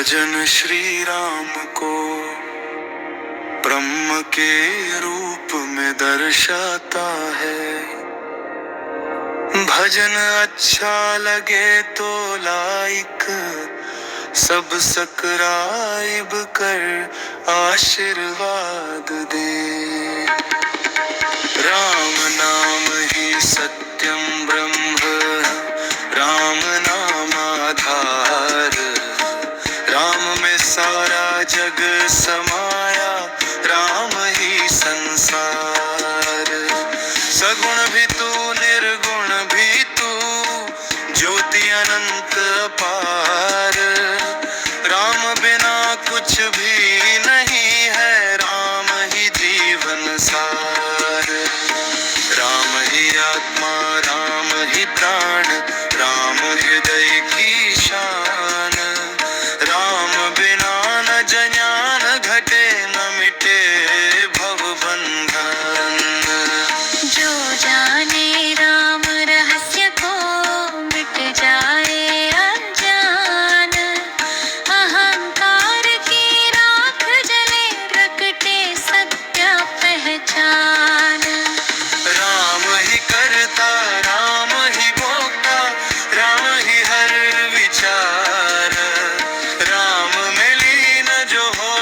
भजन श्री राम को ब्रह्म के रूप में दर्शाता है। भजन अच्छा लगे तो लाइक सब्सक्राइब कर आशीर्वाद दे। राम नाम ही सत्यम ब्रह्म, राम नाम आधार, राम में सारा जग समाया, राम ही संसार। सगुण भी तू निर्गुण भी तू, ज्योति अनंत अपार। राम बिना कुछ भी नहीं है, राम ही जीवन सार। राम ही आत्मा, राम ही प्राण, राम हृदय की शान। राम बिना न ज्ञान घटे, न मिटे भव बंधन। जो जाने राम रहस्य को, मिट जाए अज्ञान। अहंकार की राख जले, प्रकटे सत्य पहचान। राम ही करता, राम ही भोगता, राम ही हर विचार। राम में लीन जो हो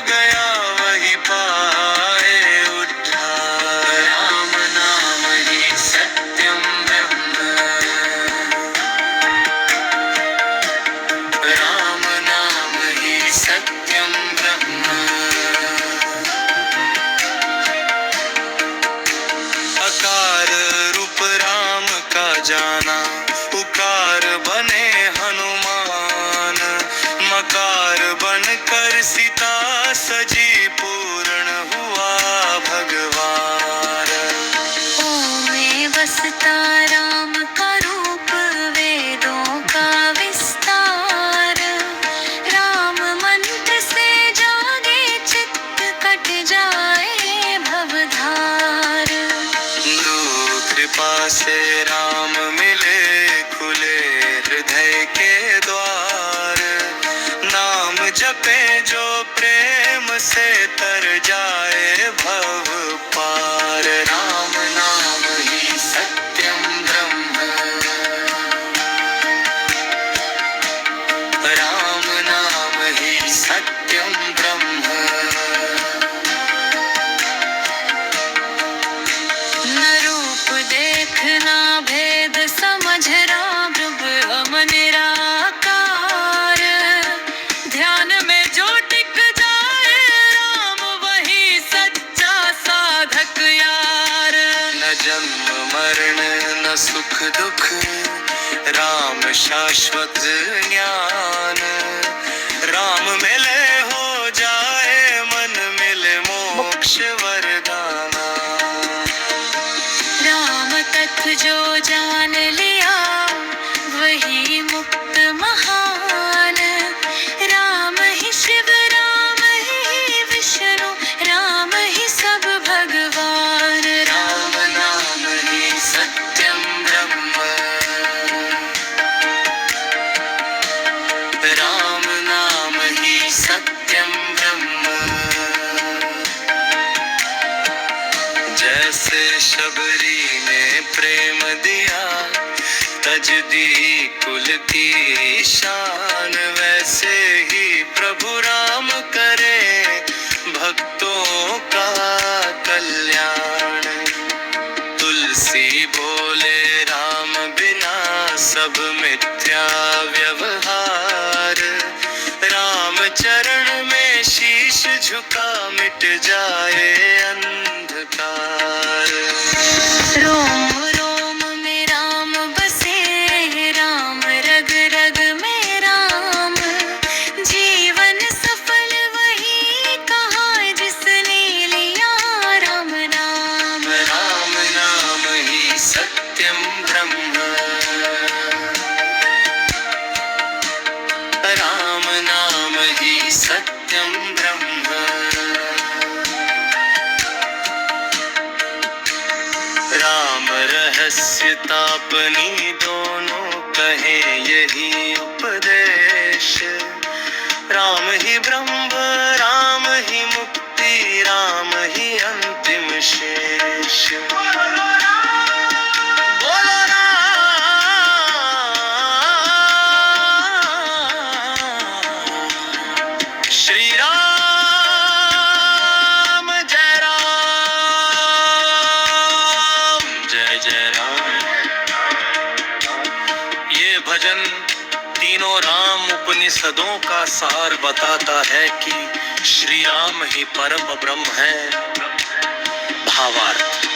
गया, वही पाए उद्धार। राम नाम ही सत्यम ब्रह्म, राम नाम ही सत्यम ब्रह्म। अकार रूप राम का जाना, उकार बने हनुमान। मकार बनकर सीता सजी, पूर्ण हुआ भगवान। ओम में बसता राम का रूप, वेदों का विस्तार। राम मंत्र से जागे चित्त, कट जाए भवधार। गुरु कृपा से राम मिले, खुले हृदय के द्वार। नाम जपे जो प्रेम से, तर जाए भव पार। राम नाम ही सत्यम ब्रह्म, राम नाम ही सत्यम ब्रह्म। न रूप देखना भेद समझना, ब्रह्म निराकार। ध्यान में जो टिक जाए राम, वही सच्चा साधक यार। न जन्म मरण न सुख दुख, राम शाश्वत ज्ञान। राम मिले हो जाए मन, मिले मोक्ष वरदाना। राम तत्व जो जान लिया, वही मुक्त महान। राम ही शिव, राम ही विष्णु, राम ही सब भगवान। राम नाम ही सत्यम ब्रह्म, राम नाम ही सत्यम ब्रह्म। जैसे शबरी ने प्रेम दिया, तज दी कुल की शान। वैसे ही प्रभु राम करे, भक्तों का कल्याण। तुलसी बोले राम बिना, सब मिथ्या व्यवहार। राम चरण में शीश झुका, मिट जाए अंधकार। रोम रोम में राम बसे, राम रग रग में राम। जीवन सफल वही कहा, जिसने लिया राम नाम। राम नाम ही सत्यम ब्रह्म, राम नाम ही सत्यम ब्रह्म। राम रहस्य तापनी दोनों कहे यही उपदेश। तीनों राम उपनिषदों का सार बताता है कि श्री राम ही परम ब्रह्म है। भावार्थ,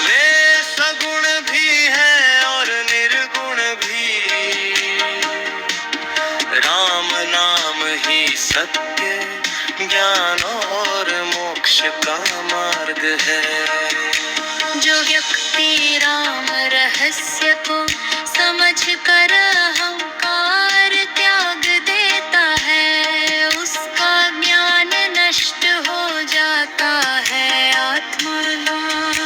वे सगुण भी हैं और निर्गुण भी, राम नाम ही सत्य ज्ञान और मोक्ष का मार्ग है। जो व्यक्ति राम रहस्य को समझ कर अहंकार त्याग देता है, उसका ज्ञान नष्ट हो जाता है। आत्मज्ञान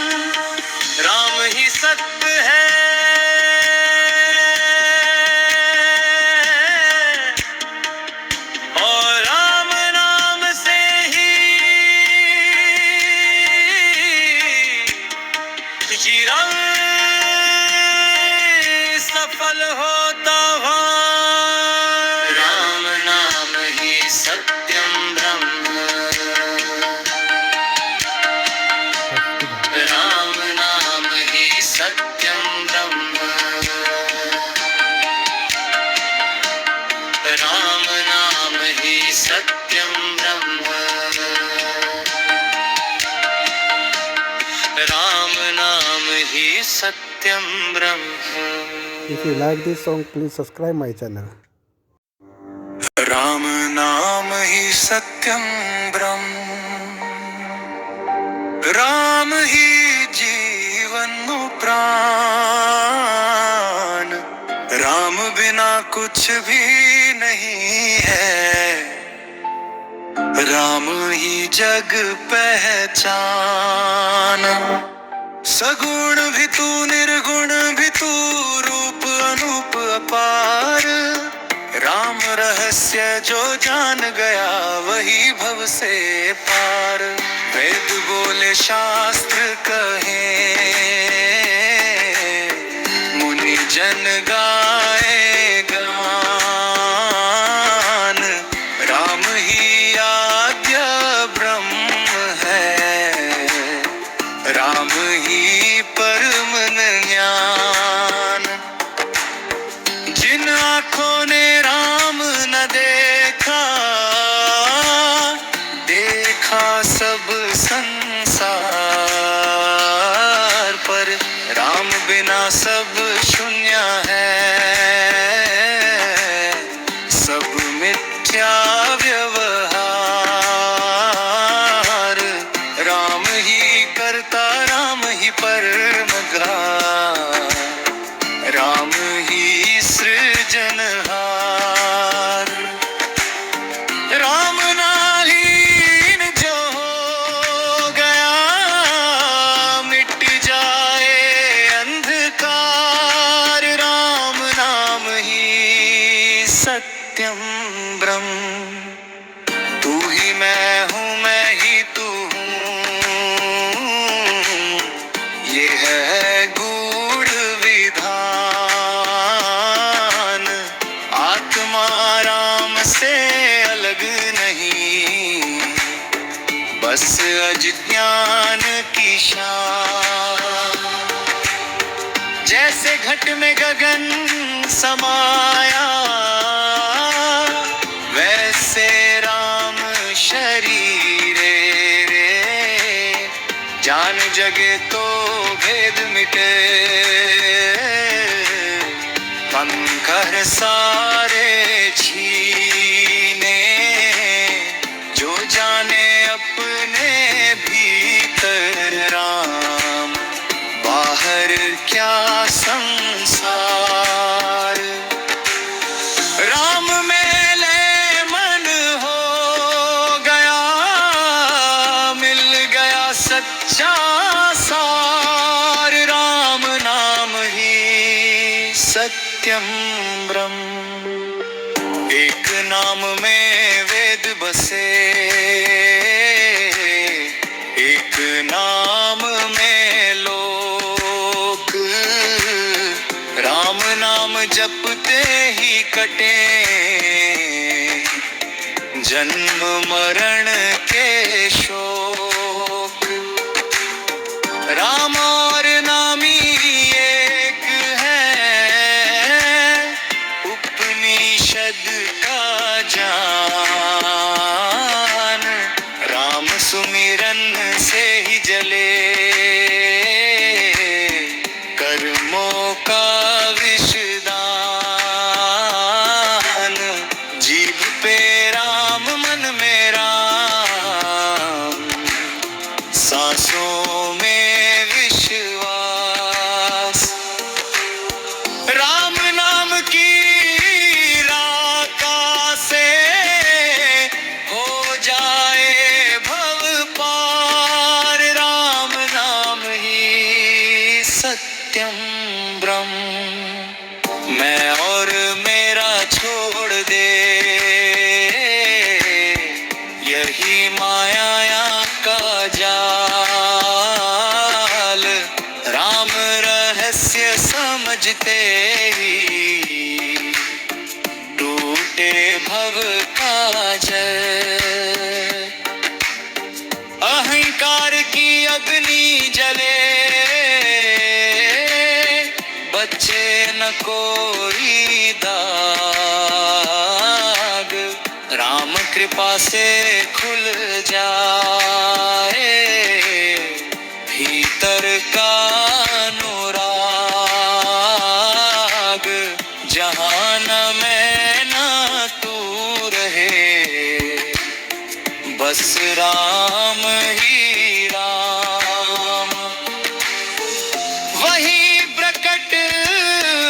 राम ही सत्य है और राम नाम से ही जीवन सफल होता है। राम नाम ही सत्यम ब्रह्म, राम नाम ही सत्यम ब्रह्म, राम नाम ही सत्यम ब्रह्म, राम नाम ही सत्यम ब्रह्म। If you like this song, please subscribe my channel. Ram नाम ही सत्यम ब्रह्म, राम ही जीवन प्राण, राम बिना कुछ भी नहीं है, राम ही जग पहचान। सगुण भी तू निर्गुण भी तू, रूप अनूप अपार, राम रहस्य जो जान गया वही भव से पार। वेद बोले शास्त्र कहे, मुनि जन गाए गान, राम ही आद्य ब्रह्म है, राम ही परम ज्ञान। जिन आँखों ने राम न देखा, देखा सब संसार पर, राम बिना सब शून्य है, सब मिथ्या व्यवहार। राम ही करता राम ही परमगा, राम ही सृजनहार। राम नालीन जो हो गया, मिट जाए अंधकार, राम नाम ही सत्यम ब्रह्म। तू ही मैं हूँ मैं ही तू हूँ, ये है गूढ़ विधान। आत्मा राम से अलग नहीं, बस अज्ञान की शान। जैसे घट में गगन समाया, वैसे राम शरीरे रे, जान जगे तो भेद मिटे, पंखर सारे छीने, जो जाने अपने भीतर राम, बाहर क्या संसार। राम में ले मन हो गया, मिल गया सच्चा सार, राम नाम ही सत्यम ब्रह्म। एक नाम में वेद बसे, एक नाम में लोक, राम नाम जपते ही कटे जन्म मरण के शोक। राम और नामी एक है, उपनिषद राम नाम की राका से हो जाए भव पार। राम नाम ही सत्यम ब्रह्म। मैं और मेरा छोड़ दे यही माया का जाल। राम रहस्य समझते ही टूटे भव का जल। अहंकार की अग्नि जले बच्चे न कोई दाग। राम कृपा से खुल जाए भीतर का अनुराग। जहाँ न मैं न तू रहे बस राम ही राम। वही प्रकट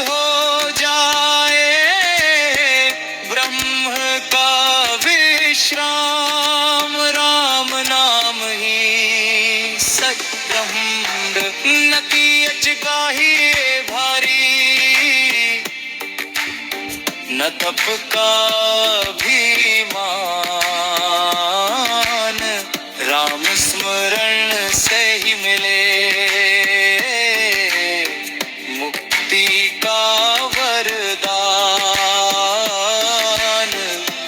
हो जाए ब्रह्म का विश्राम। राम नाम ही सद्ब्रह्म। न की अचगाही भारी न तप का अभिमान। राम स्मरण से ही मिले मुक्ति का वरदान।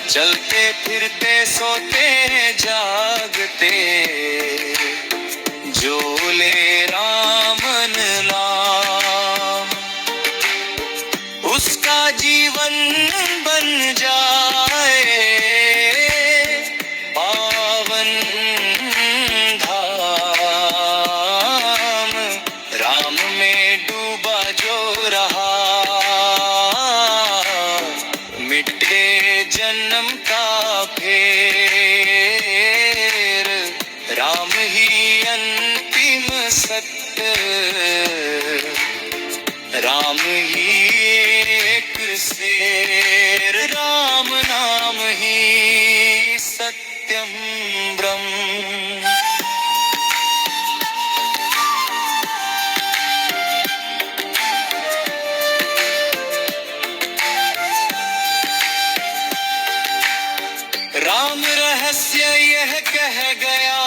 चलते फिरते सोते जागते जो ले रामन नाम उसका जीवन बन जाए पावन धाम। राम में डूबा जो रहा मिटे जन्म का फेर। राम ही अंतिम सत्य। राम ही एक शेर। राम नाम ही सत्यम ब्रह्म। राम रहस्य यह कह गया